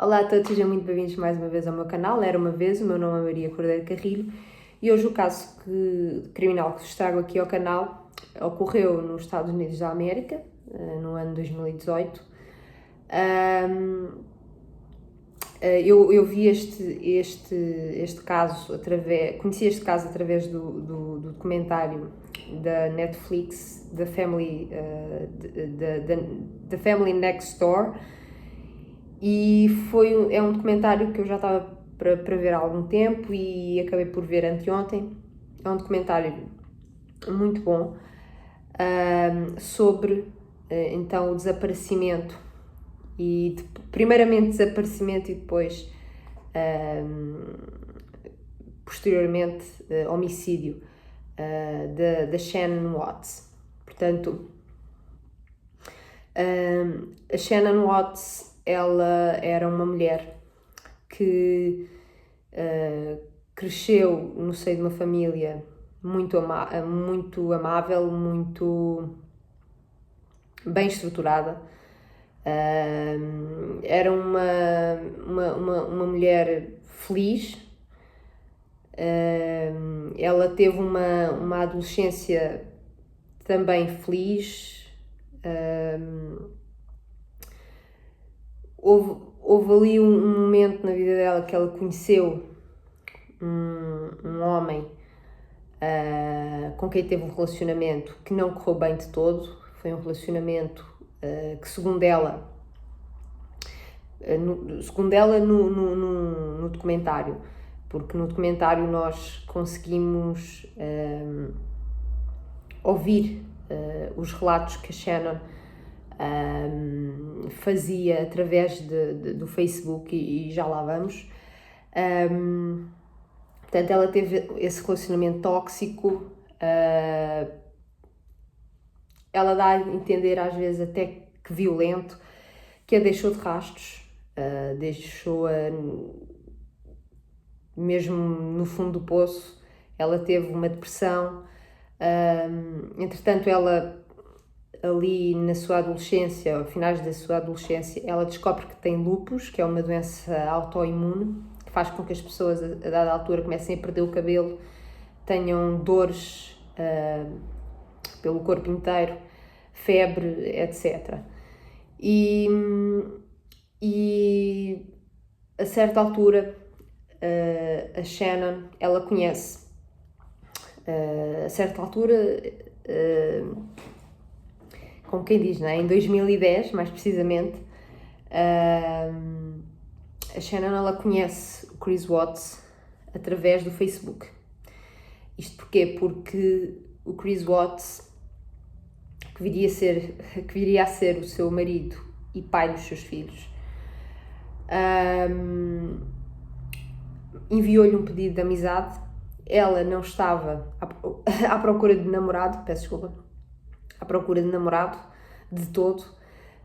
Olá a todos, sejam muito bem-vindos mais uma vez ao meu canal. Era uma vez, o meu nome é Maria Cordeiro Carrilho e hoje o caso criminal que vos trago aqui ao canal ocorreu nos Estados Unidos da América, no ano 2018. Eu vi este caso conheci este caso através do documentário da Netflix, da Family Next Door, e é um documentário que eu já estava para ver há algum tempo e acabei por ver anteontem. É um documentário muito bom sobre então o desaparecimento primeiramente desaparecimento e depois posteriormente homicídio da Shannon Watts. Portanto, a Shannon Watts, ela era uma mulher que cresceu no seio de uma família muito amável, muito bem estruturada. Era uma mulher feliz. Ela teve uma adolescência também feliz. Houve ali um momento na vida dela que ela conheceu um homem com quem teve um relacionamento que não correu bem de todo. Foi um relacionamento que, segundo ela no documentário, porque no documentário nós conseguimos ouvir os relatos que a Shannon fazia através do Facebook e já lá vamos. Portanto, ela teve esse relacionamento tóxico. Ela dá a entender às vezes até que violento, que a deixou de rastros, deixou-a mesmo no fundo do poço. Ela teve uma depressão. Entretanto, ela ali na sua adolescência, aos finais da sua adolescência, ela descobre que tem lúpus, que é uma doença autoimune, que faz com que as pessoas a dada altura comecem a perder o cabelo, tenham dores pelo corpo inteiro, febre, etc. E a certa altura a Shannon, ela conhece a certa altura, como quem diz, não é? Em 2010, mais precisamente, a Shannon, ela conhece o Chris Watts através do Facebook. Isto porquê? Porque o Chris Watts, que viria a ser o seu marido e pai dos seus filhos, enviou-lhe um pedido de amizade. Ela não estava à procura de namorado, à procura de namorado de todo,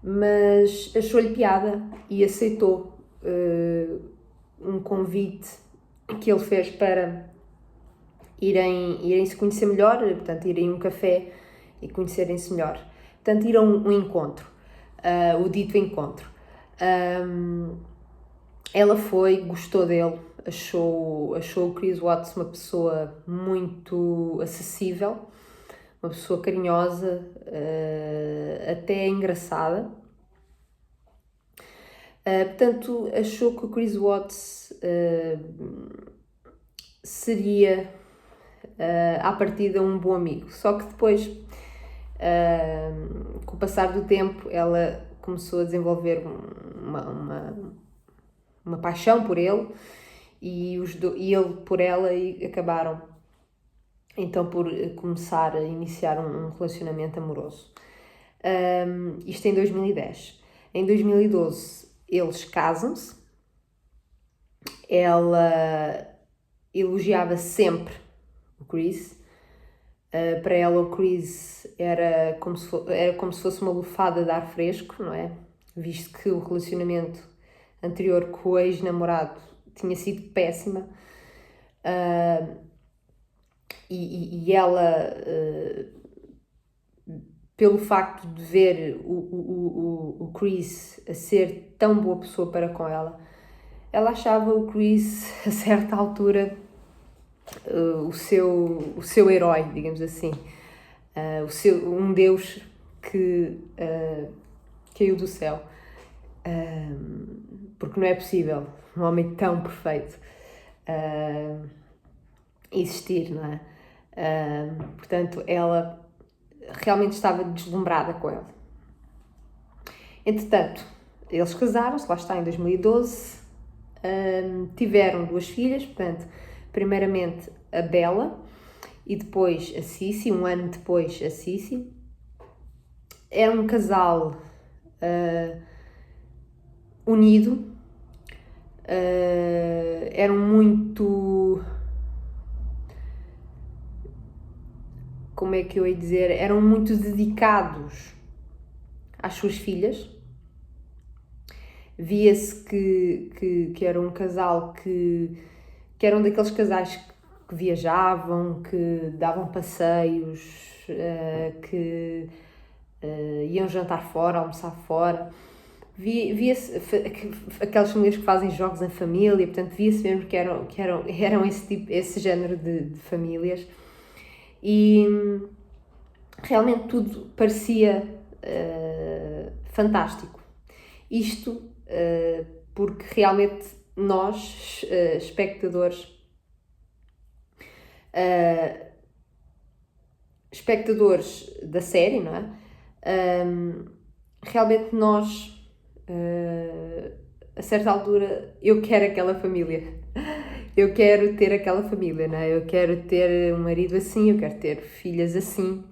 mas achou-lhe piada e aceitou um convite que ele fez para irem se conhecer melhor, portanto, irem a um café e conhecerem-se melhor. Portanto, ir a um encontro, o dito encontro. Ela foi, gostou dele, achou o Chris Watts uma pessoa muito acessível, uma pessoa carinhosa, até engraçada. Portanto, achou que o Chris Watts seria, à partida, um bom amigo. Só que depois, com o passar do tempo, ela começou a desenvolver uma paixão por ele e ele por ela, e acabaram então por começar a iniciar um relacionamento amoroso. Isto em 2010. Em 2012 eles casam-se. Ela elogiava sempre o Chris. Para ela o Chris era como se fosse uma lufada de ar fresco, não é? Visto que o relacionamento anterior com o ex-namorado tinha sido péssima. E ela pelo facto de ver o Chris a ser tão boa pessoa para com ela, ela achava o Chris, a certa altura, o seu herói, digamos assim. Um deus que caiu do céu. Porque não é possível um homem tão perfeito existir, não é? Portanto, ela realmente estava deslumbrada com ele. Entretanto, eles casaram-se, lá está, em 2012, tiveram 2 filhas, portanto, primeiramente a Bella e depois a Cici, um ano depois a Cici. Era um casal unido, eram muito... Como é que eu ia dizer? Eram muito dedicados às suas filhas. Via-se que era um casal que eram daqueles casais que viajavam, que davam passeios, que iam jantar fora, almoçar fora. Via-se aquelas famílias que fazem jogos em família, portanto via-se mesmo que eram esse género de famílias. E realmente tudo parecia fantástico. Isto porque realmente nós, espectadores da série, não é? Realmente nós, a certa altura, eu quero aquela família. Eu quero ter aquela família, não é? Eu quero ter um marido assim, eu quero ter filhas assim.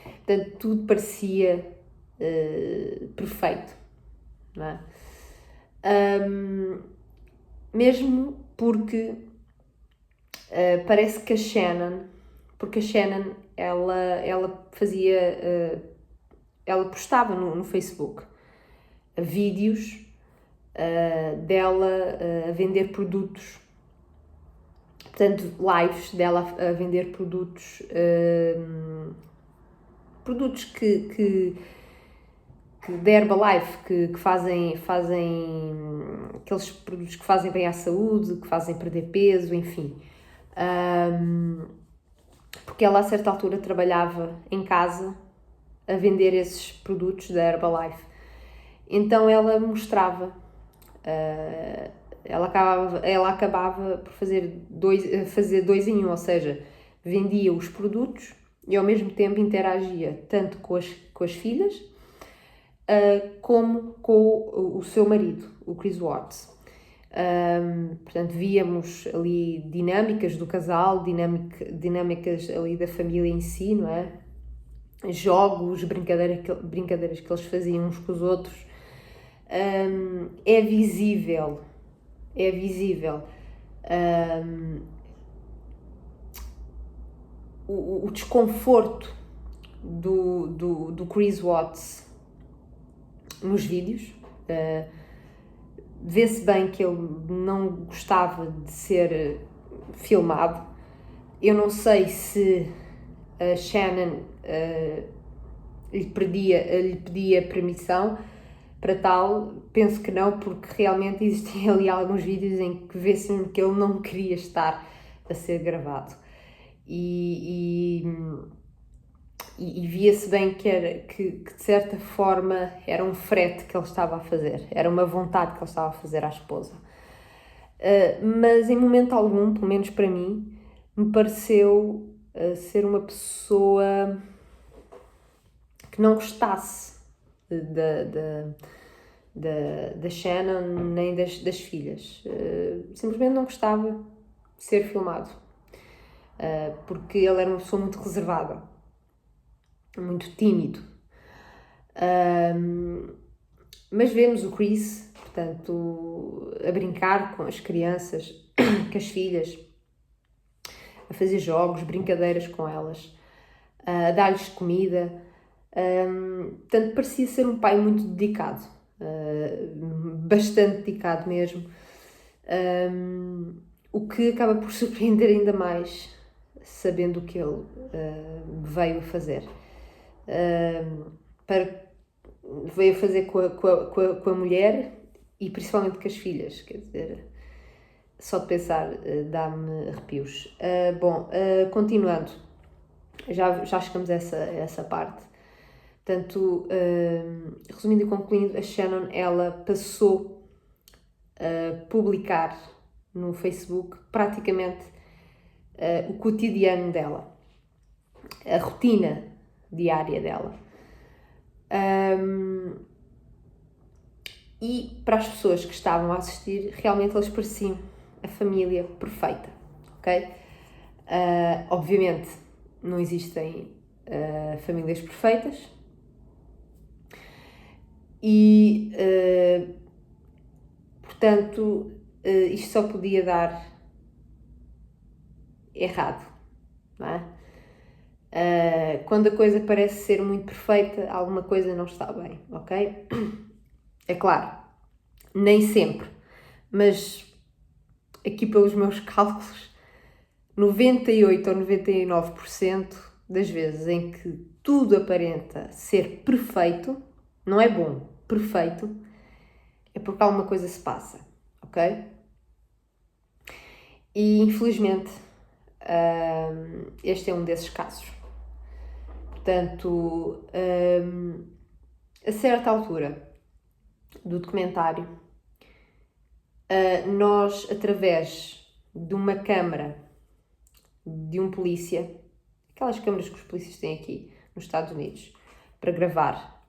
Portanto, tudo parecia perfeito, não é? Mesmo porque parece que a Shannon, ela fazia, ela postava no Facebook vídeos dela a vender produtos, portanto lives dela a vender produtos, produtos que da Herbalife, que fazem aqueles produtos que fazem bem à saúde, que fazem perder peso, enfim. Porque ela a certa altura trabalhava em casa a vender esses produtos da Herbalife. Então ela mostrava, ela acabava por fazer dois em um, ou seja, vendia os produtos e ao mesmo tempo interagia tanto com as filhas como com o seu marido, o Chris Watts. Portanto, víamos ali dinâmicas do casal, dinâmicas ali da família em si, não é? Jogos, brincadeiras que eles faziam uns com os outros. É visível o desconforto do Chris Watts nos vídeos. Vê-se bem que ele não gostava de ser filmado. Eu não sei se a Shannon lhe pedia permissão para tal. Penso que não, porque realmente existem ali alguns vídeos em que vê-se mesmo que ele não queria estar a ser gravado. E via-se bem que de certa forma era um frete que ele estava a fazer, era uma vontade que ele estava a fazer à esposa. Mas em momento algum, pelo menos para mim, me pareceu ser uma pessoa que não gostasse da Shannon nem das filhas. Simplesmente não gostava de ser filmado, porque ele era uma pessoa muito reservada, muito tímido. Mas vemos o Chris, portanto, a brincar com as crianças, com as filhas, a fazer jogos, brincadeiras com elas, a dar-lhes comida. Portanto, parecia ser um pai muito dedicado, bastante dedicado mesmo, o que acaba por surpreender ainda mais, sabendo o que ele veio a fazer. para veio a fazer com a mulher e principalmente com as filhas, quer dizer, só de pensar dá-me arrepios. Continuando, já chegamos a essa parte. Portanto, resumindo e concluindo, a Shannon, ela passou a publicar no Facebook praticamente o cotidiano dela, a rotina diária dela. E para as pessoas que estavam a assistir, realmente eles pareciam a família perfeita, ok? Obviamente não existem famílias perfeitas e, portanto, isto só podia dar errado, não é? Quando a coisa parece ser muito perfeita, alguma coisa não está bem, ok? É claro, nem sempre, mas aqui pelos meus cálculos, 98 ou 99% das vezes em que tudo aparenta ser perfeito, não é bom, perfeito, é porque alguma coisa se passa, ok? E infelizmente este é um desses casos. Portanto, a certa altura do documentário, nós, através de uma câmara de um polícia, aquelas câmaras que os polícias têm aqui nos Estados Unidos, para gravar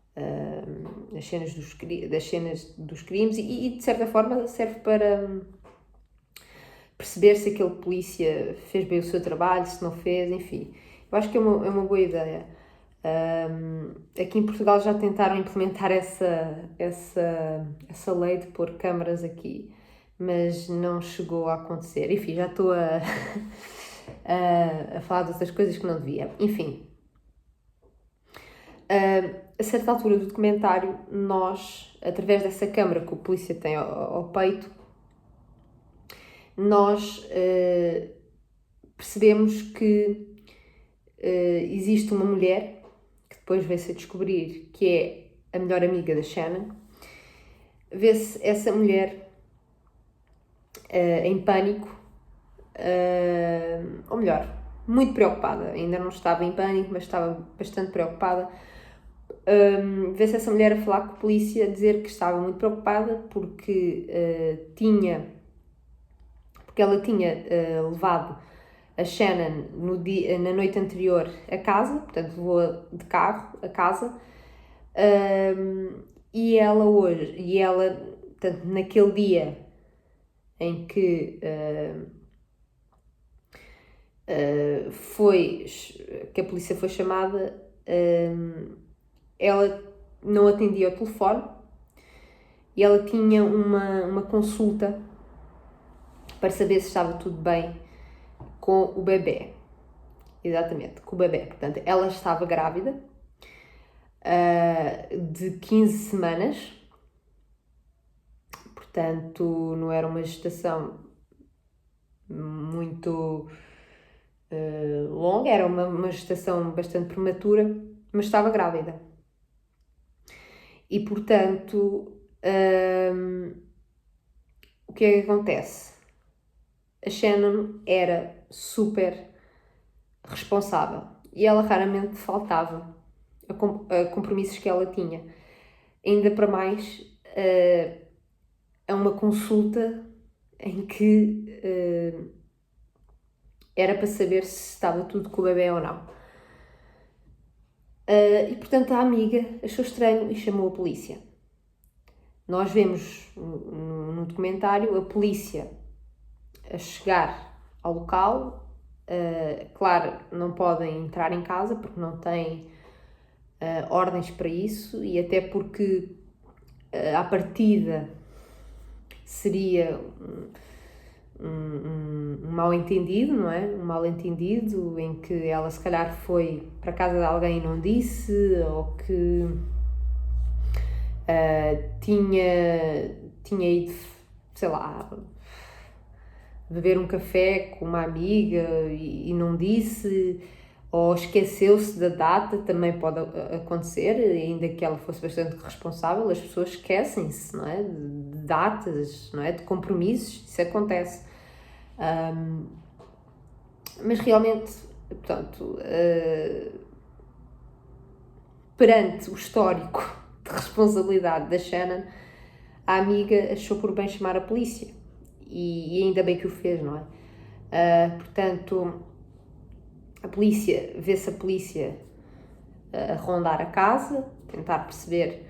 as cenas das cenas dos crimes e de certa forma serve para perceber se aquele polícia fez bem o seu trabalho, se não fez, enfim. Eu acho que é uma boa ideia. Aqui em Portugal já tentaram implementar essa lei de pôr câmaras aqui, mas não chegou a acontecer. Enfim, já estou a falar de outras coisas que não devia. Enfim, a certa altura do documentário, nós, através dessa câmara que o polícia tem ao peito, nós percebemos que existe uma mulher, que depois veio-se a descobrir que é a melhor amiga da Shannon. Vê-se essa mulher em pânico, ou melhor, muito preocupada. Ainda não estava em pânico, mas estava bastante preocupada. Vê-se essa mulher a falar com a polícia, a dizer que estava muito preocupada porque ela tinha levado a Shannon na noite anterior a casa, portanto levou-a de carro a casa, e ela, portanto, naquele dia em que que a polícia foi chamada, ela não atendia ao telefone e ela tinha uma consulta para saber se estava tudo bem com o bebê. Exatamente, com o bebê. Portanto, ela estava grávida de 15 semanas, portanto, não era uma gestação muito longa, era uma gestação bastante prematura, mas estava grávida. E, portanto, o que é que acontece? A Shannon era super responsável e ela raramente faltava a compromissos que ela tinha. Ainda para mais a uma consulta em que era para saber se estava tudo com o bebê ou não. E portanto a amiga achou estranho e chamou a polícia. Nós vemos no documentário a polícia a chegar ao local. Claro, não podem entrar em casa porque não têm ordens para isso e até porque à partida seria um mal-entendido, não é? Um mal-entendido em que ela se calhar foi para a casa de alguém e não disse, ou que tinha ido, sei lá, beber um café com uma amiga e não disse, ou esqueceu-se da data, também pode acontecer, ainda que ela fosse bastante responsável, as pessoas esquecem-se, não é? De datas, não é? De compromissos, isso acontece. Mas realmente, portanto, perante o histórico de responsabilidade da Shannon, a amiga achou por bem chamar a polícia. E ainda bem que o fez, não é? Portanto, vê-se a polícia a rondar a casa, tentar perceber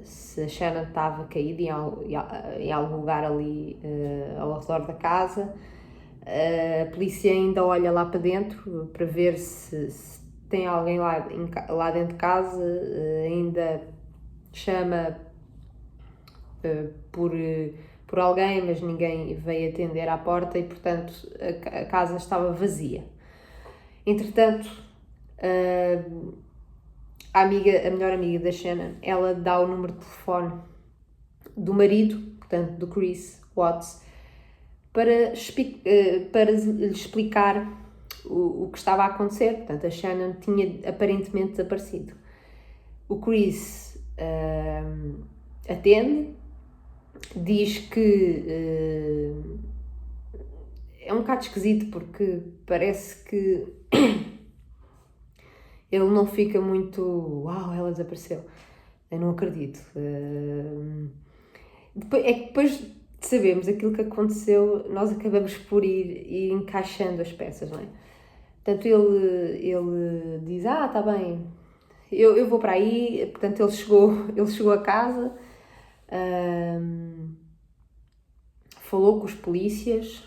se a Shannon estava caída em algum lugar ali ao redor da casa. A polícia ainda olha lá para dentro para ver se tem alguém lá dentro de casa, ainda chama por alguém, mas ninguém veio atender à porta e, portanto, a casa estava vazia. Entretanto, a melhor amiga da Shannon, ela dá o número de telefone do marido, portanto, do Chris Watts, para lhe explicar o que estava a acontecer. Portanto, a Shannon tinha aparentemente desaparecido. O Chris atende, diz que é um bocado esquisito porque parece que ele não fica muito uau, ela desapareceu, eu não acredito. É que depois de sabermos aquilo que aconteceu, nós acabamos por ir encaixando as peças, não é? Portanto, ele diz, está bem, eu vou para aí. Portanto, ele chegou a casa, falou com os polícias,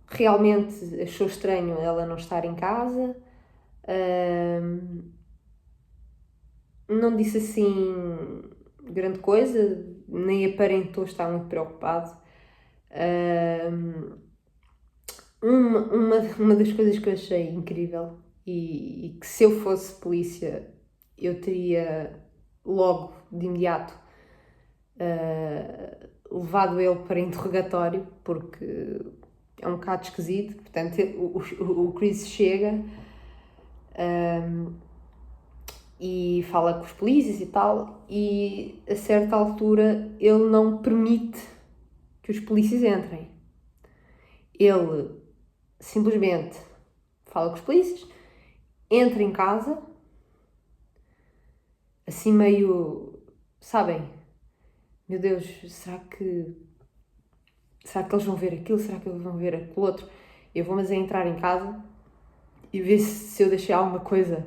realmente achou estranho ela não estar em casa, não disse assim grande coisa, nem aparentou estar muito preocupado. Uma das coisas que eu achei incrível e que se eu fosse polícia eu teria logo de imediato levado ele para interrogatório, porque é um bocado esquisito. Portanto, o Chris chega e fala com os polícias e tal, e a certa altura ele não permite que os polícias entrem. Ele simplesmente fala com os polícias, entra em casa, assim meio, sabem, meu Deus, será que eles vão ver aquilo? Será que eles vão ver aquilo outro? Eu vou mas entrar em casa e ver se eu deixei alguma coisa,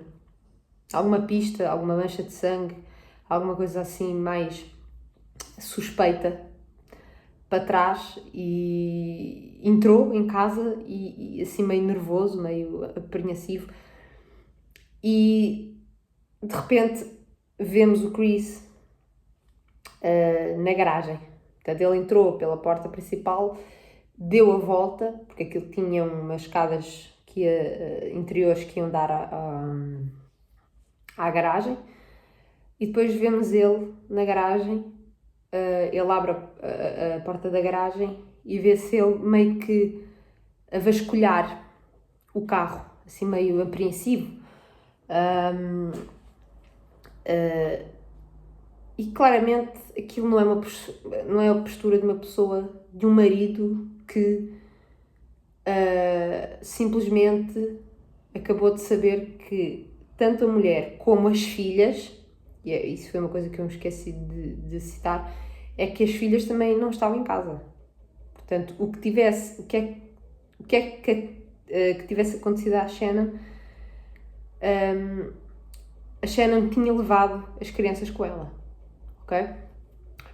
alguma pista, alguma mancha de sangue, alguma coisa assim mais suspeita para trás. E entrou em casa e assim meio nervoso, meio apreensivo, e de repente vemos o Chris na garagem. Portanto, ele entrou pela porta principal, deu a volta, porque aquilo tinha umas escadas interiores que iam dar à garagem, e depois vemos ele na garagem. Ele abre a porta da garagem e vê-se ele meio que a vasculhar o carro, assim meio apreensivo. E claramente aquilo não é a postura de uma pessoa, de um marido que simplesmente acabou de saber que tanto a mulher como as filhas, e isso foi uma coisa que eu me esqueci de citar, é que as filhas também não estavam em casa. Portanto, o que tivesse acontecido à Shannon, a Shannon tinha levado as crianças com ela, ok?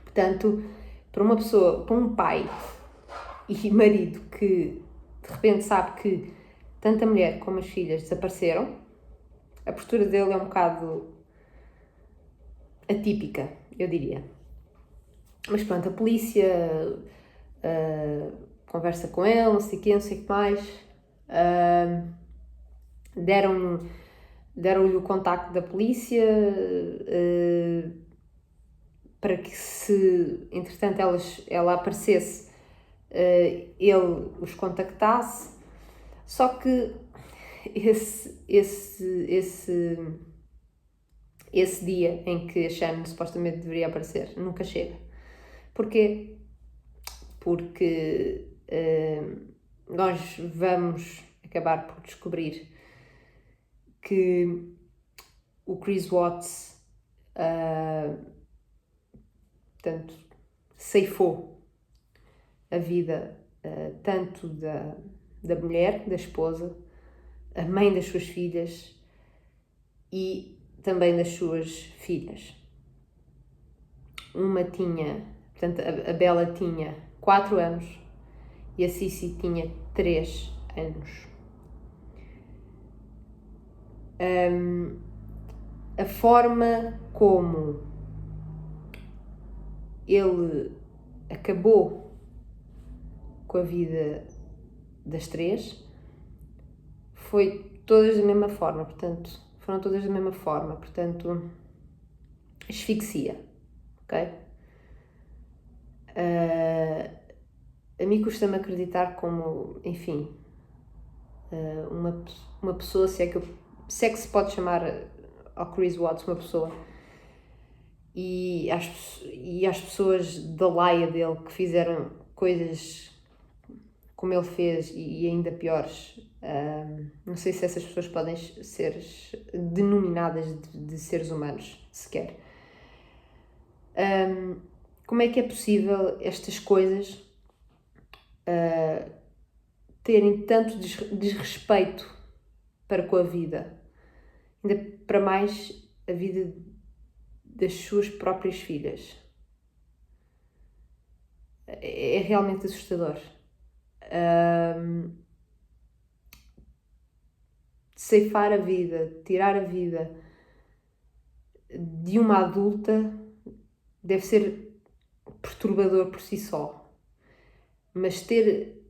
Portanto, para uma pessoa, para um pai e marido que de repente sabe que tanto a mulher como as filhas desapareceram, a postura dele é um bocado atípica, eu diria. Mas pronto, a polícia conversa com ele, não sei o quê, não sei o que mais. Deram-lhe o contacto da polícia para que, se entretanto ela aparecesse, ele os contactasse. Só que esse dia em que a Shannon supostamente deveria aparecer nunca chega. Porquê? Porque nós vamos acabar por descobrir que o Chris Watts portanto, ceifou a vida tanto da mulher, da esposa, a mãe das suas filhas e também das suas filhas. Uma tinha, portanto, a Bella tinha 4 anos e a Cici tinha 3 anos. A forma como ele acabou com a vida das 3 foi todas da mesma forma, portanto, foram todas da mesma forma, portanto, asfixia, ok? A mim custa-me acreditar como, enfim, uma pessoa, se é que se pode chamar ao Chris Watts uma pessoa, e às pessoas da laia dele que fizeram coisas como ele fez e ainda piores, não sei se essas pessoas podem ser denominadas de seres humanos sequer. Como é que é possível estas coisas terem tanto desrespeito para com a vida, ainda para mais a vida das suas próprias filhas? É realmente assustador. Ceifar a vida, tirar a vida de uma adulta deve ser perturbador por si só, mas ter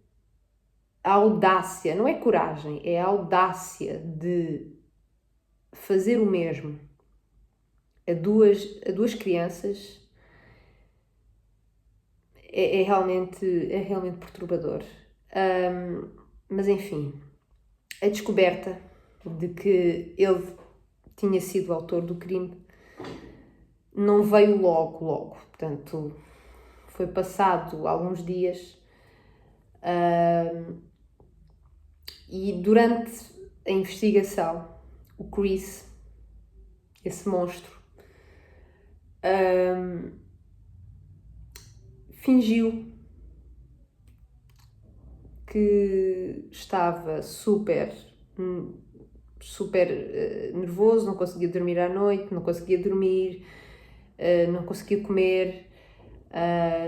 a audácia, não é coragem, é a audácia de fazer o mesmo a duas crianças é realmente perturbador. Mas enfim, a descoberta de que ele tinha sido o autor do crime não veio logo, portanto foi passado alguns dias e durante a investigação o Chris, esse monstro, fingiu que estava super nervoso, não conseguia dormir à noite, não conseguia dormir, não conseguia comer,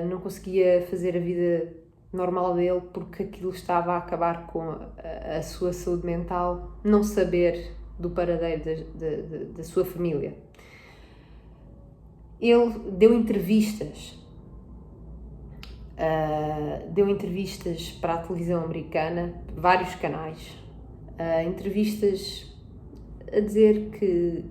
não conseguia fazer a vida normal dele porque aquilo estava a acabar com a sua saúde mental, não saber do paradeiro da sua família. Ele deu entrevistas para a televisão americana, vários canais, entrevistas a dizer que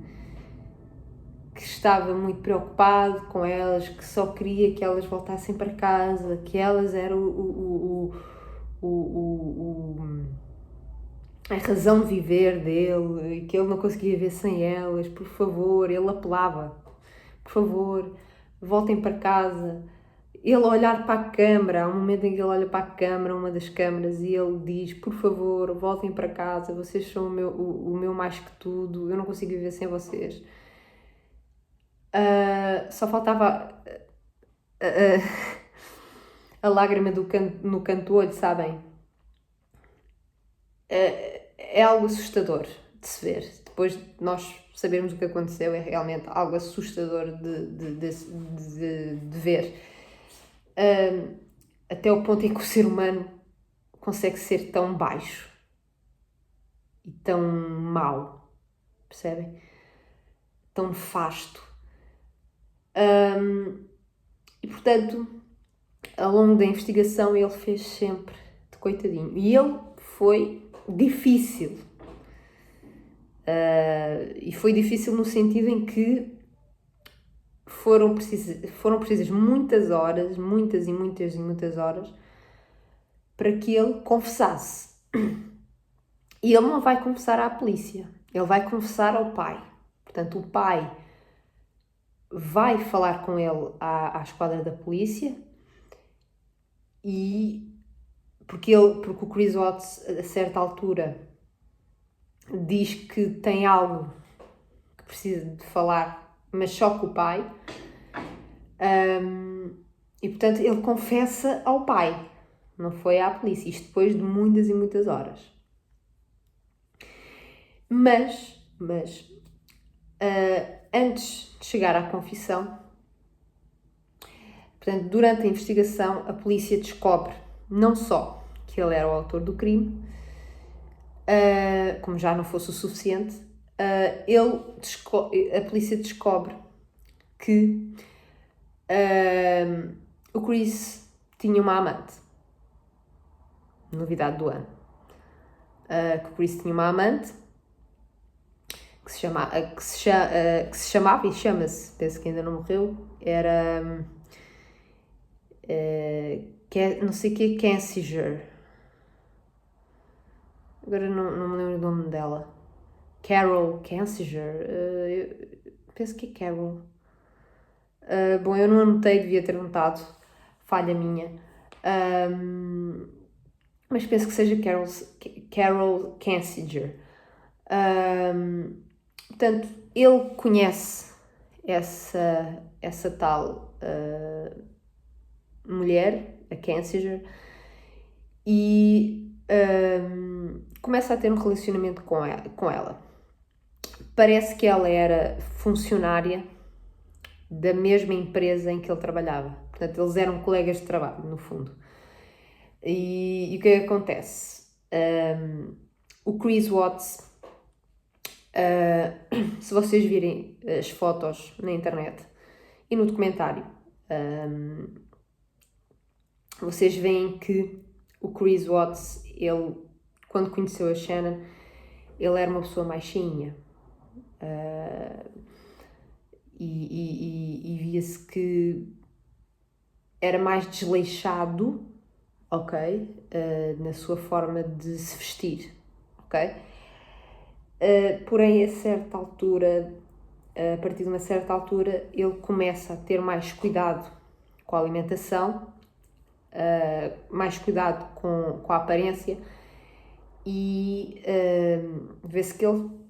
estava muito preocupado com elas, que só queria que elas voltassem para casa, que elas eram a razão de viver dele, e que ele não conseguia viver sem elas. Por favor, ele apelava, por favor, voltem para casa. Ele olhar para a câmara, há um momento em que ele olha para a câmara, uma das câmaras, e ele diz, por favor, voltem para casa, vocês são o meu mais que tudo, eu não consigo viver sem vocês. Só faltava a lágrima no canto do olho, sabem? É algo assustador de se ver. Depois de nós sabermos o que aconteceu, é realmente algo assustador de ver. Até o ponto em que o ser humano consegue ser tão baixo e tão mau, percebem? Tão nefasto. E portanto, ao longo da investigação, ele fez sempre de coitadinho. E ele foi difícil. E foi difícil no sentido em que foram precisas muitas horas, muitas horas, para que ele confessasse. E ele não vai confessar à polícia, ele vai confessar ao pai. Portanto, o pai vai falar com ele à esquadra da polícia e porque o Chris Watts, a certa altura, diz que tem algo que precisa de falar, mas só com o pai. E, portanto, ele confessa ao pai, não foi à polícia. Isto depois de muitas e muitas horas. Mas antes de chegar à confissão, portanto, durante a investigação, a polícia descobre não só que ele era o autor do crime, como já não fosse o suficiente, a polícia descobre que o Chris tinha uma amante. Novidade do ano. Que o Chris tinha uma amante que se chamava e chama-se, penso que ainda não morreu, era não sei o que, Kensinger. Agora não me lembro o nome dela. Carol Kensinger. Penso que é Carol. Bom, eu não anotei, devia ter anotado. Falha minha. Mas penso que seja Carol Kensinger. Portanto, ele conhece essa tal mulher, a Kensinger, e começa a ter um relacionamento com ela. Parece que ela era funcionária da mesma empresa em que ele trabalhava. Portanto, eles eram colegas de trabalho, no fundo. E o que é que acontece? O Chris Watts, se vocês virem as fotos na internet e no documentário, vocês veem que o Chris Watts, ele, quando conheceu a Shannon, ele era uma pessoa mais cheinha. E via-se que era mais desleixado, ok? Na sua forma de se vestir, ok? Porém, a partir de uma certa altura, ele começa a ter mais cuidado com a alimentação, mais cuidado com a aparência, e vê-se que ele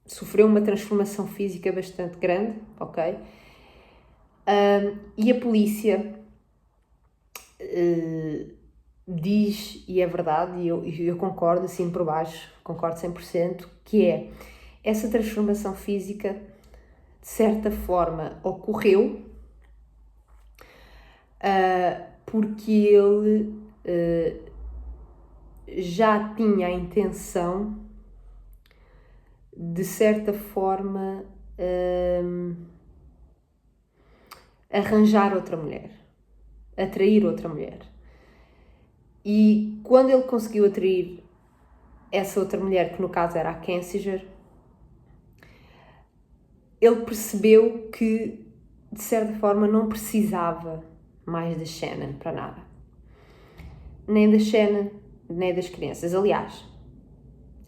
sofreu uma transformação física bastante grande, ok? E a polícia diz, e é verdade, e eu concordo assim por baixo, concordo 100%, que é essa transformação física, de certa forma, ocorreu porque ele já tinha a intenção, de certa forma, arranjar outra mulher, atrair outra mulher. E quando ele conseguiu atrair essa outra mulher, que no caso era a Kensinger, ele percebeu que, de certa forma, não precisava mais da Shannon para nada. Nem da Shannon, nem das crianças. Aliás,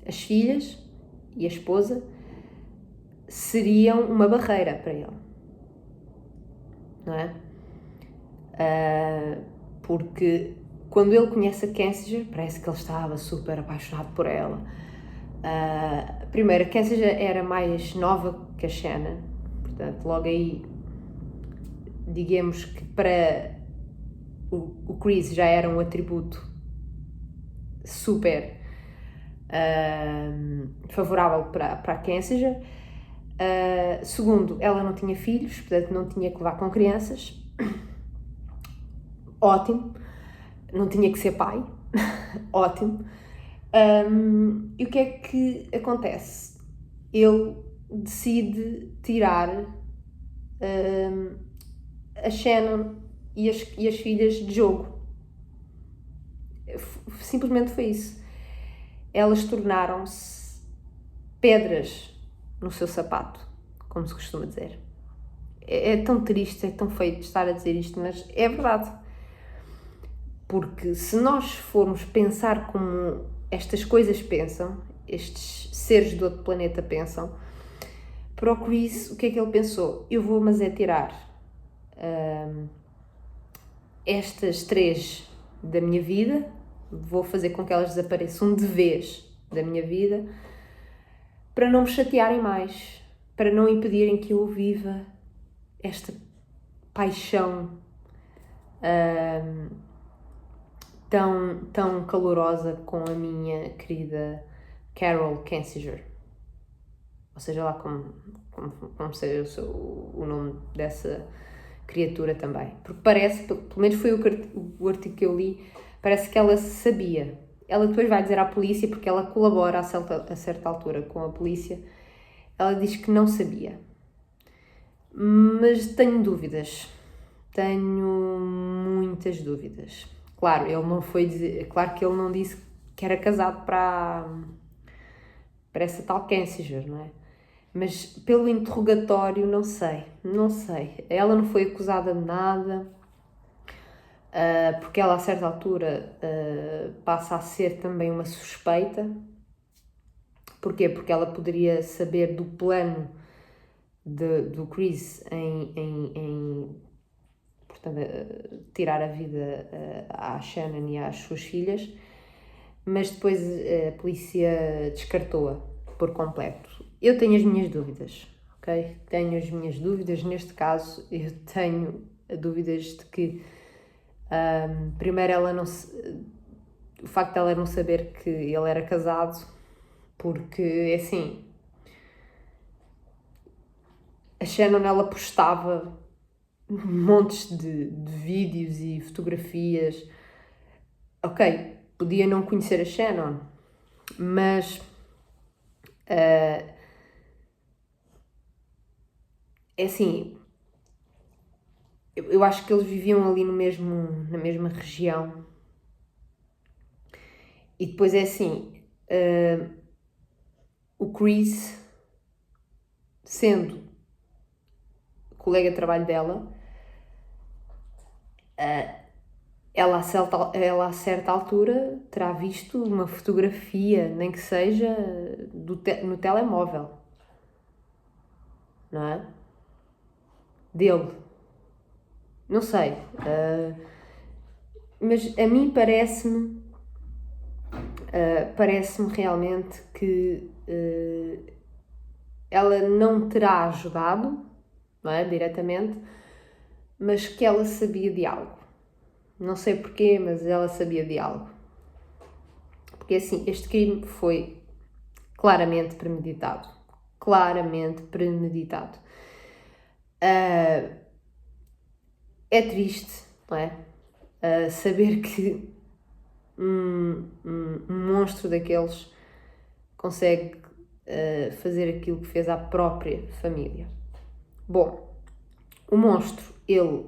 as filhas e a esposa seriam uma barreira para ele. Não é? Porque quando ele conhece a Kensinger, parece que ele estava super apaixonado por ela. Primeiro, a Kensinger era mais nova que a Shannon, portanto, logo aí, digamos que para o Chris já era um atributo super favorável para a Kensinger. Segundo, ela não tinha filhos, portanto não tinha que levar com crianças. Ótimo. Não tinha que ser pai. Ótimo. E o que é que acontece? Ele decide tirar a Shannon e as filhas de jogo. Simplesmente foi isso. Elas tornaram-se pedras no seu sapato, como se costuma dizer. É tão triste, é tão feio de estar a dizer isto, mas é verdade. Porque se nós formos pensar como estas coisas pensam, estes seres do outro planeta pensam. Para o Chris, o que é que ele pensou? Eu vou, mas é tirar estas 3 da minha vida, vou fazer com que elas desapareçam de vez da minha vida, para não me chatearem mais, para não impedirem que eu viva esta paixão tão calorosa com a minha querida Carol Kensinger. Ou seja lá como seja o nome dessa criatura também. Porque parece, pelo menos foi o artigo que eu li, parece que ela sabia. Ela depois vai dizer à polícia, porque ela colabora a certa altura com a polícia, ela diz que não sabia. Mas tenho dúvidas. Tenho muitas dúvidas. Claro, ele não foi dizer, claro que ele não disse que era casado para essa tal Kensinger, não é? Mas pelo interrogatório, não sei. Ela não foi acusada de nada, porque ela a certa altura passa a ser também uma suspeita. Porquê? Porque ela poderia saber do plano do Chris em portanto, tirar a vida à Shannon e às suas filhas, mas depois a polícia descartou-a por completo. Eu tenho as minhas dúvidas, ok? Tenho as minhas dúvidas, neste caso eu tenho dúvidas de que primeiro o facto de ela não saber que ele era casado, porque assim, a Shannon ela postava montes de vídeos e fotografias. Ok, podia não conhecer a Shannon, mas é assim, eu acho que eles viviam ali na mesma região. E depois é assim, o Chris, sendo colega de trabalho dela, ela a certa altura terá visto uma fotografia, nem que seja no telemóvel, não é? Dele. Não sei. Mas a mim parece-me realmente que ela não terá ajudado, não é, diretamente, mas que ela sabia de algo. Não sei porquê, mas ela sabia de algo. Porque assim, este crime foi claramente premeditado. Claramente premeditado. É triste, não é? Saber que um monstro daqueles consegue fazer aquilo que fez à própria família. Bom, o monstro, ele,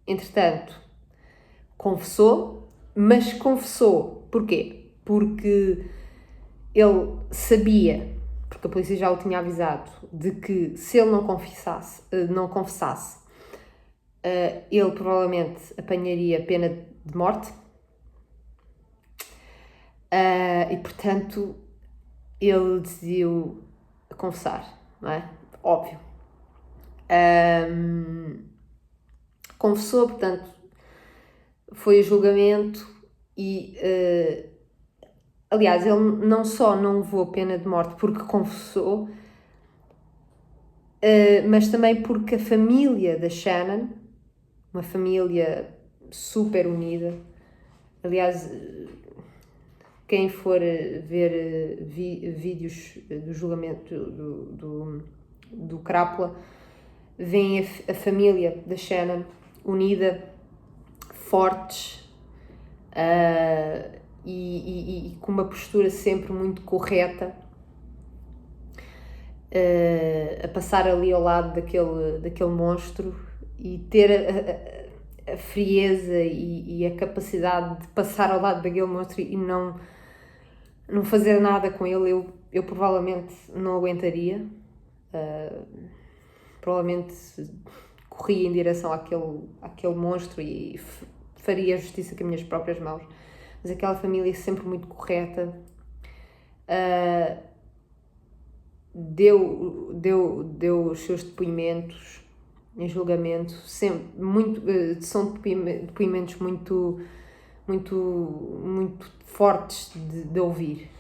entretanto, confessou, mas confessou porquê? Porque ele sabia, porque a polícia já o tinha avisado, de que se ele não confessasse, ele provavelmente apanharia pena de morte. E portanto ele decidiu confessar, não é? Óbvio. Confessou, portanto, foi a julgamento e, aliás, ele não só não levou pena de morte porque confessou, mas também porque a família da Shannon, uma família super unida, aliás, quem for ver vídeos do julgamento do Crápula, vem a família da Shannon unida, fortes, e com uma postura sempre muito correta, a passar ali ao lado daquele monstro e ter a frieza e a capacidade de passar ao lado daquele monstro e não fazer nada com ele. Eu provavelmente não aguentaria. Provavelmente corria em direção àquele monstro e faria justiça com as minhas próprias mãos. mas aquela família sempre muito correta, deu os seus depoimentos em julgamento, sempre muito, são depoimentos muito fortes de ouvir,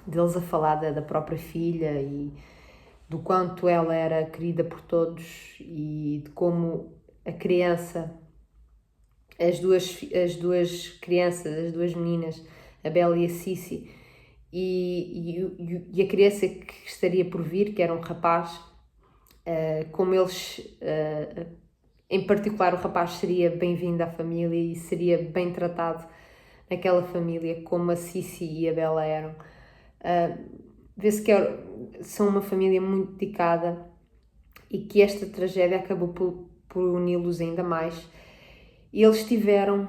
deles a falar da própria filha e do quanto ela era querida por todos e de como a criança, as duas crianças, as duas meninas, a Bella e a Cici, e a criança que estaria por vir, que era um rapaz, como eles, em particular o rapaz seria bem-vindo à família e seria bem tratado naquela família, como a Cici e a Bella eram. Vê-se que são uma família muito dedicada e que esta tragédia acabou por uni-los ainda mais. E eles tiveram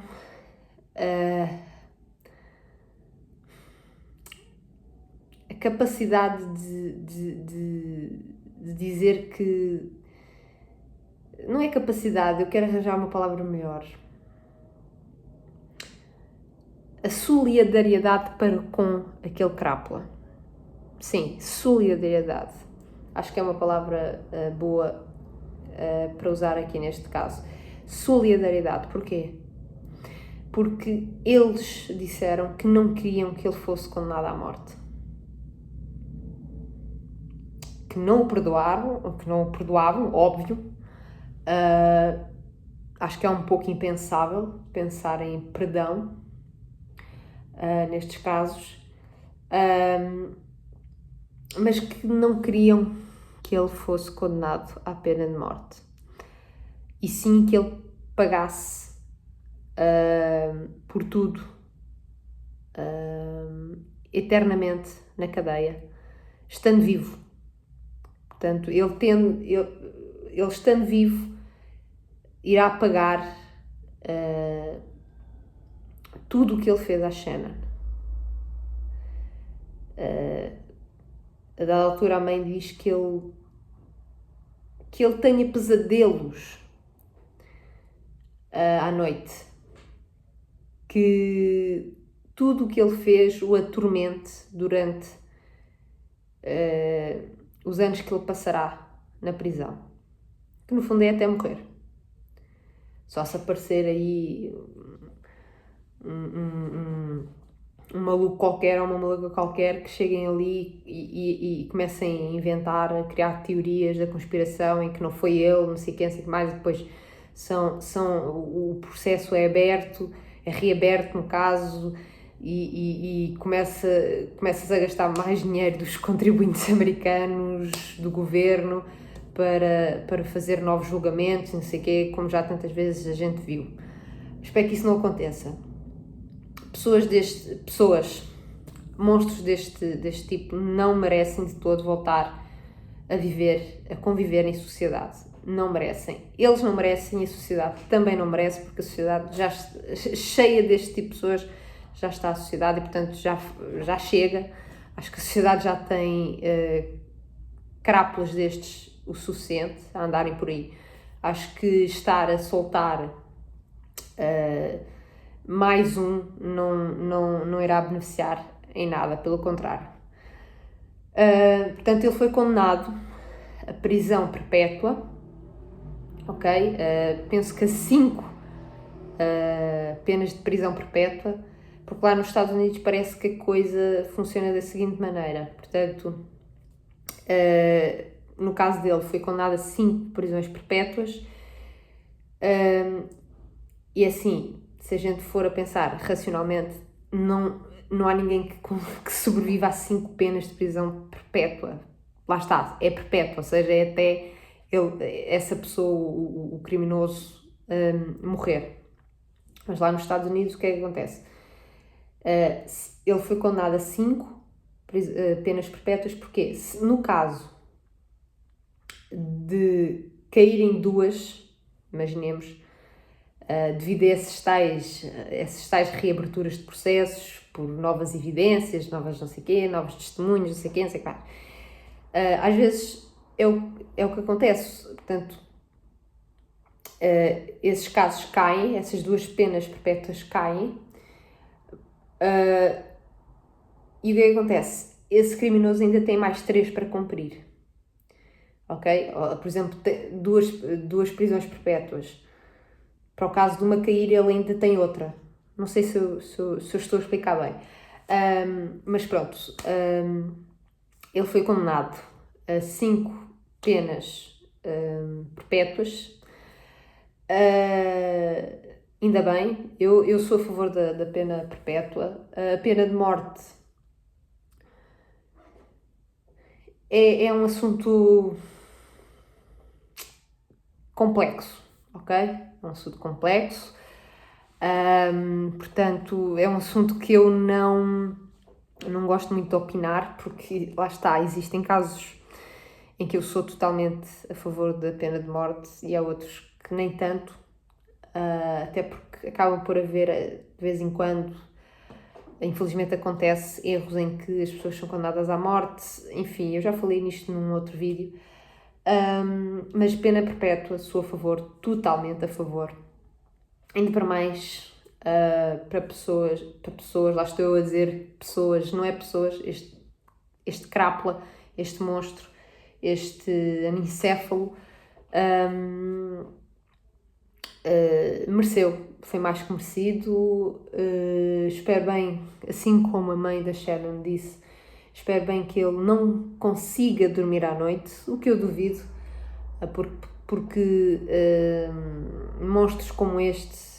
a capacidade de dizer que... Não é capacidade, eu quero arranjar uma palavra melhor. A solidariedade para com aquele crápula. Sim, solidariedade. Acho que é uma palavra boa para usar aqui neste caso. Solidariedade. Porquê? Porque eles disseram que não queriam que ele fosse condenado à morte. Que não o perdoavam, óbvio. Acho que é um pouco impensável pensar em perdão nestes casos. Mas que não queriam que ele fosse condenado à pena de morte. E sim que ele pagasse por tudo, eternamente na cadeia, estando vivo. Portanto, ele estando vivo, irá pagar tudo o que ele fez à Shannon. A dada altura a mãe diz que ele tenha pesadelos à noite, que tudo o que ele fez o atormente durante os anos que ele passará na prisão, que no fundo é até morrer. Só se aparecer aí um maluco qualquer ou uma maluca qualquer que cheguem ali e comecem a inventar, a criar teorias da conspiração em que não foi ele, não sei quem, não sei o que mais, e depois o processo é aberto, é reaberto no caso, e começas a gastar mais dinheiro dos contribuintes americanos, do governo, para fazer novos julgamentos, não sei o quê, como já tantas vezes a gente viu. Espero que isso não aconteça. Monstros deste tipo não merecem de todo voltar a conviver em sociedade. Não merecem. Eles não merecem e a sociedade também não merece, porque a sociedade já cheia deste tipo de pessoas, já está a sociedade e, portanto, já chega. Acho que a sociedade já tem crápulas destes o suficiente a andarem por aí. Acho que estar a soltar mais um não irá beneficiar em nada, pelo contrário. Portanto, ele foi condenado a prisão perpétua, ok? Penso que a 5 penas de prisão perpétua, porque lá nos Estados Unidos parece que a coisa funciona da seguinte maneira. Portanto, no caso dele, foi condenado a 5 prisões perpétuas, e assim, se a gente for a pensar racionalmente, não há ninguém que sobreviva a 5 penas de prisão perpétua. Lá está, é perpétua, ou seja, é até essa pessoa, o criminoso, morrer. Mas lá nos Estados Unidos, o que é que acontece? Ele foi condenado a 5 penas perpétuas, porque no caso de caírem 2, imaginemos, devido a essas tais reaberturas de processos, por novas evidências, novas não sei quê, novos testemunhos, não sei quê, não sei quê. Às vezes é o que acontece. Portanto, esses casos caem, essas 2 penas perpétuas caem, e o que é que acontece? Esse criminoso ainda tem mais 3 para cumprir, ok? Por exemplo, duas prisões perpétuas. Para o caso de uma cair, ele ainda tem outra. Não sei se eu estou a explicar bem. Mas pronto, ele foi condenado a 5 penas perpétuas. Ainda bem, eu sou a favor da pena perpétua. A pena de morte é um assunto complexo, ok? É um assunto complexo. Portanto, é um assunto que eu não gosto muito de opinar, porque lá está, existem casos em que eu sou totalmente a favor da pena de morte e há outros que nem tanto, até porque acabam por haver, de vez em quando, infelizmente acontece erros em que as pessoas são condenadas à morte, enfim, eu já falei nisto num outro vídeo, mas pena perpétua, sou a favor, totalmente a favor. Ainda para mais para pessoas, lá estou eu a dizer pessoas, não é pessoas, este crápula, este monstro, este anicéfalo, mereceu, foi mais que merecido. Espero bem, assim como a mãe da Shannon disse, espero bem que ele não consiga dormir à noite, o que eu duvido, porque monstros como este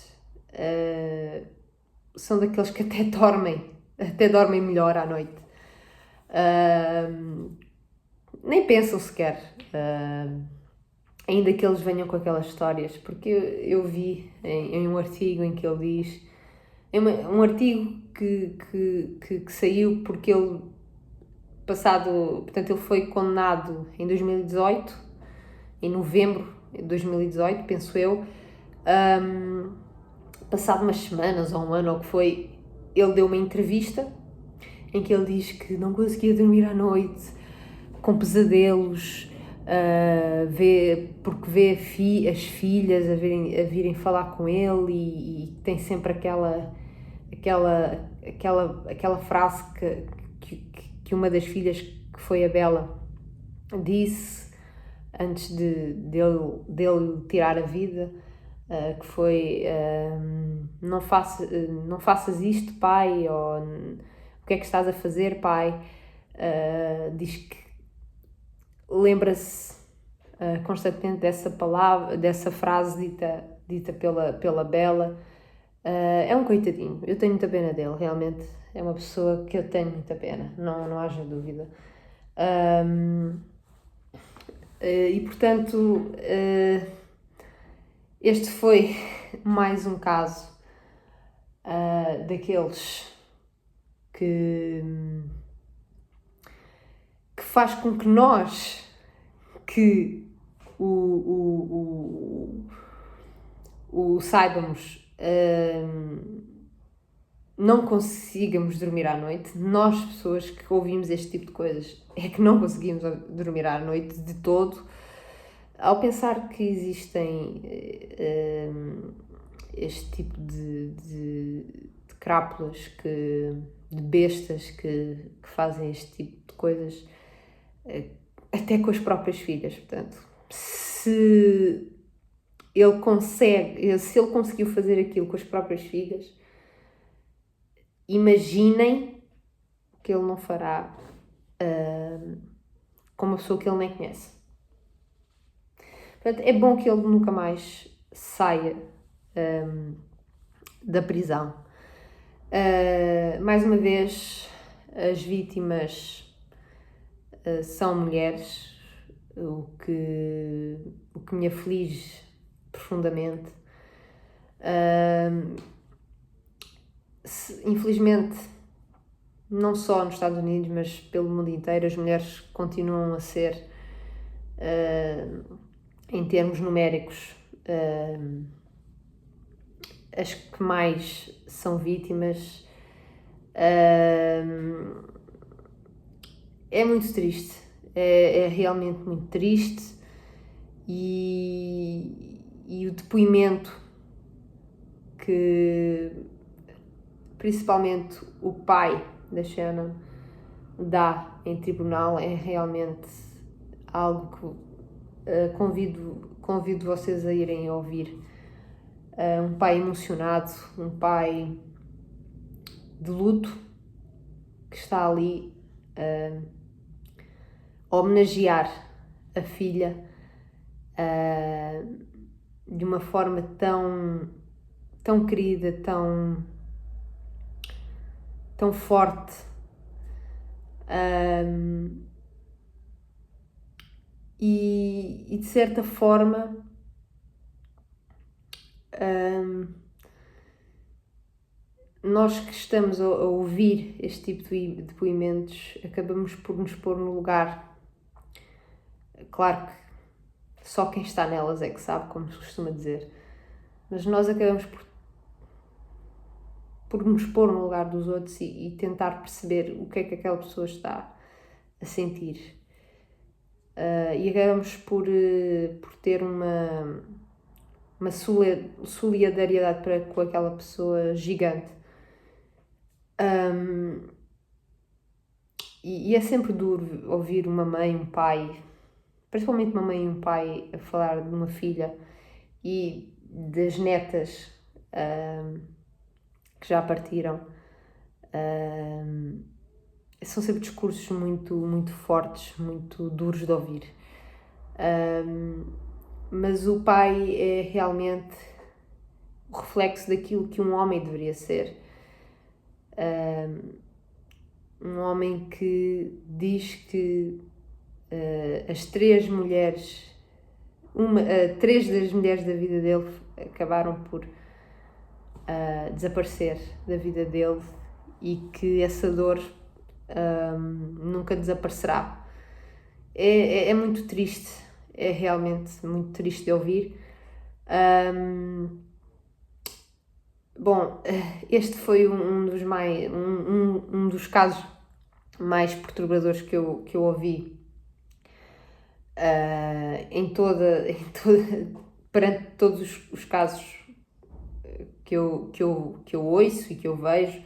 são daqueles que até dormem melhor à noite. Nem pensam sequer, ainda que eles venham com aquelas histórias, porque eu vi em um artigo em que ele diz, um artigo que saiu porque ele portanto ele foi condenado em 2018, em novembro de 2018, penso eu, passado umas semanas ou um ano ou o que foi, ele deu uma entrevista em que ele diz que não conseguia dormir à noite, com pesadelos, porque vê as filhas a virem falar com ele e tem sempre aquela frase que uma das filhas, que foi a Bella, disse antes dele tirar a vida, que foi não faças isto, pai, ou o que é que estás a fazer, pai? Diz que lembra-se constantemente dessa frase dita pela Bella. É um coitadinho, eu tenho muita pena dele, realmente é uma pessoa que eu tenho muita pena, não haja dúvida. E portanto, este foi mais um caso daqueles que faz com que nós, que o saibamos, não consigamos dormir à noite. Nós, pessoas que ouvimos este tipo de coisas, é que não conseguimos dormir à noite de todo, ao pensar que existem este tipo de crápulas, de bestas que fazem este tipo de coisas, até com as próprias filhas. Portanto, se ele conseguiu fazer aquilo com as próprias filhas, imaginem que ele não fará com uma pessoa que ele nem conhece. Portanto, é bom que ele nunca mais saia da prisão. Mais uma vez, as vítimas são mulheres, o que me aflige profundamente. Infelizmente, não só nos Estados Unidos, mas pelo mundo inteiro, as mulheres continuam a ser, em termos numéricos, as que mais são vítimas. É muito triste, é realmente muito triste, e depoimento que principalmente o pai da Shannon dá em tribunal é realmente algo que convido vocês a irem ouvir. Um pai emocionado, um pai de luto, que está ali a homenagear a filha de uma forma tão querida, tão forte. E de certa forma nós que estamos a ouvir este tipo de depoimentos acabamos por nos pôr no lugar. Claro que só quem está nelas é que sabe, como se costuma dizer, mas nós acabamos por nos pôr no lugar dos outros e tentar perceber o que é que aquela pessoa está a sentir. E acabamos por ter uma solidariedade com aquela pessoa gigante. E é sempre duro ouvir uma mãe, um pai, principalmente uma mãe e um pai, a falar de uma filha e das netas que já partiram. São sempre discursos muito fortes, muito duros de ouvir. Mas o pai é realmente o reflexo daquilo que um homem deveria ser. Um homem que diz que as três mulheres, três das mulheres da vida dele acabaram por desaparecer da vida dele e que essa dor nunca desaparecerá. É muito triste, é realmente muito triste de ouvir. Bom, este foi um dos casos mais perturbadores que eu ouvi perante todos os casos que eu ouço e que eu vejo,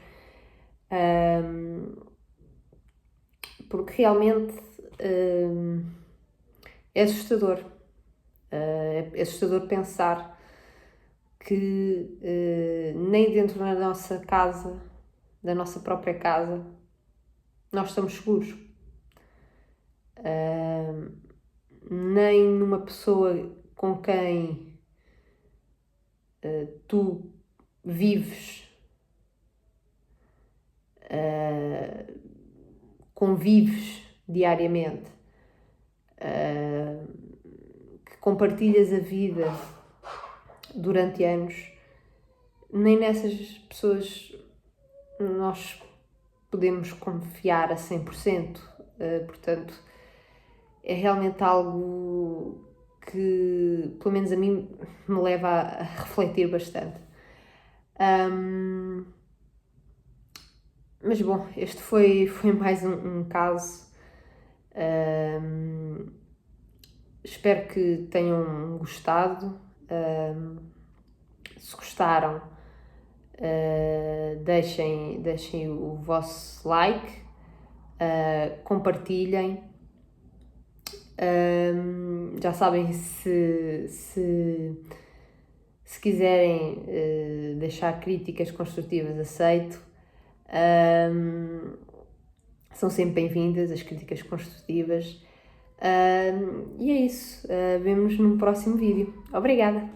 porque realmente é assustador. É assustador pensar que nem dentro da nossa casa, da nossa própria casa, nós estamos seguros. Nem numa pessoa com quem tu vives, convives diariamente, que compartilhas a vida durante anos, nem nessas pessoas nós podemos confiar a 100%. Portanto, é realmente algo que, pelo menos a mim, me leva a refletir bastante. Mas bom, este foi mais um caso. Espero que tenham gostado. Se gostaram, deixem o vosso like, compartilhem. Já sabem, se quiserem deixar críticas construtivas, aceito. São sempre bem-vindas as críticas construtivas. E é isso. Vemo-nos num próximo vídeo. Obrigada!